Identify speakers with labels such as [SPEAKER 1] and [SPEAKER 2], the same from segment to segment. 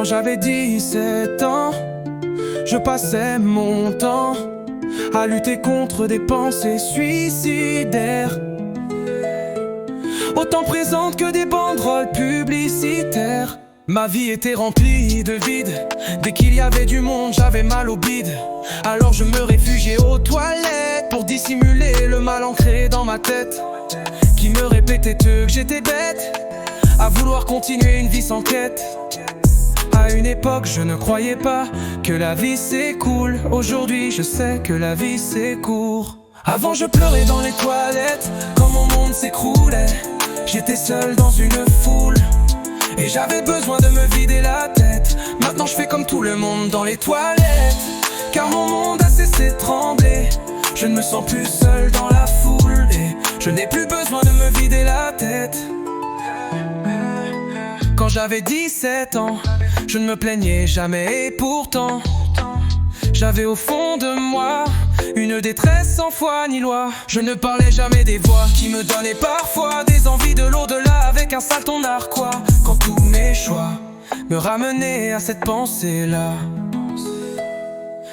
[SPEAKER 1] j'avais 17 ans, je passais mon temps à lutter contre des pensées suicidaires, autant présentes que des banderoles publicitaires. Ma vie était remplie de vide. Dès qu'il y avait du monde, j'avais mal au bide. Alors je me réfugiais aux toilettes pour dissimuler le mal ancré dans ma tête, qui me répétait que j'étais bête à vouloir continuer une vie sans quête. À une époque, je ne croyais pas que la vie c'est cool. Aujourd'hui, je sais que la vie c'est court. Avant, je pleurais dans les toilettes quand mon monde s'écroulait. J'étais seul dans une foule et j'avais besoin de me vider la tête. Maintenant je fais comme tout le monde dans les toilettes, car mon monde a cessé de trembler. Je ne me sens plus seul dans la foule et je n'ai plus besoin de me vider la tête. Quand j'avais 17 ans, je ne me plaignais jamais et pourtant j'avais au fond de moi une détresse sans foi ni loi. Je ne parlais jamais des voix qui me donnaient parfois des envies de l'au-delà avec un salton narquois. Quand tous mes choix me ramenaient à cette pensée-là.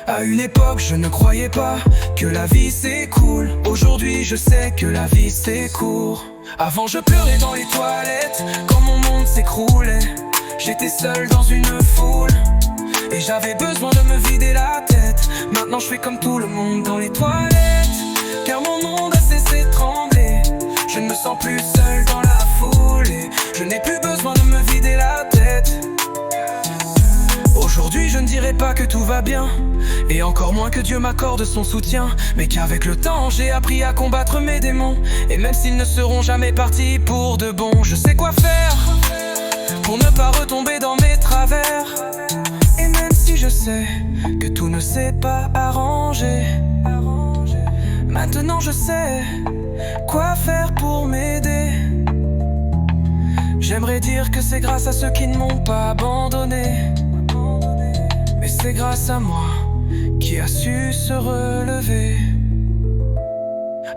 [SPEAKER 1] À une époque, je ne croyais pas que la vie c'est cool. Aujourd'hui, je sais que la vie c'est court. Avant, je pleurais dans les toilettes quand mon monde s'écroulait. J'étais seul dans une foule et j'avais besoin de me vider la tête. Maintenant je fais comme tout le monde dans les toilettes, car mon monde a cessé de trembler. Je ne me sens plus seul dans la foule et je n'ai plus besoin de me vider la tête. Aujourd'hui je ne dirai pas que tout va bien, et encore moins que Dieu m'accorde son soutien, mais qu'avec le temps j'ai appris à combattre mes démons. Et même s'ils ne seront jamais partis pour de bon, je sais quoi faire pour ne pas retomber dans mes travers. Et même si je sais que tout ne s'est pas arrangé, maintenant je sais quoi faire pour m'aider. J'aimerais dire que c'est grâce à ceux qui ne m'ont pas abandonné, mais c'est grâce à moi qui a su se relever.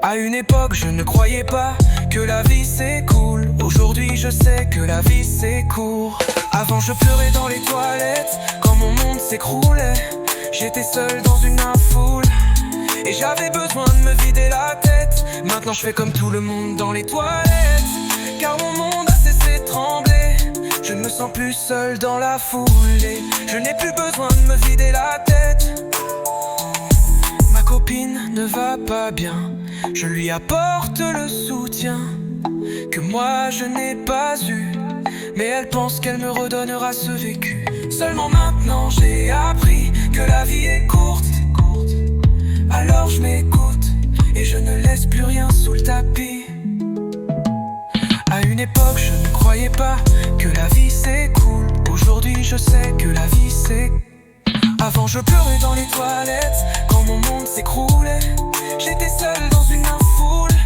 [SPEAKER 1] À une époque, je ne croyais pas que la vie c'est cool. Aujourd'hui, je sais que la vie c'est court. Avant, je pleurais dans les toilettes quand mon monde s'écroulait. J'étais seul dans une foule et j'avais besoin de me vider la tête. Maintenant, je fais comme tout le monde dans les toilettes, car mon monde a cessé de trembler. Je ne me sens plus seul dans la foule et je n'ai plus besoin de me vider la tête. Ma copine ne va pas bien, je lui apporte le soutien que moi je n'ai pas eu, mais elle pense qu'elle me redonnera ce vécu. Seulement maintenant j'ai appris que la vie est courte. Alors je m'écoute et je ne laisse plus rien sous le tapis. À une époque je ne croyais pas que la vie c'est cool. Aujourd'hui je sais que la vie c'est... Avant je pleurais dans les toilettes quand mon monde s'écroulait. J'étais seul dans une foule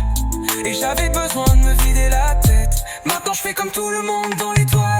[SPEAKER 1] et j'avais besoin de me vider la tête. Maintenant je fais comme tout le monde dans les toilettes.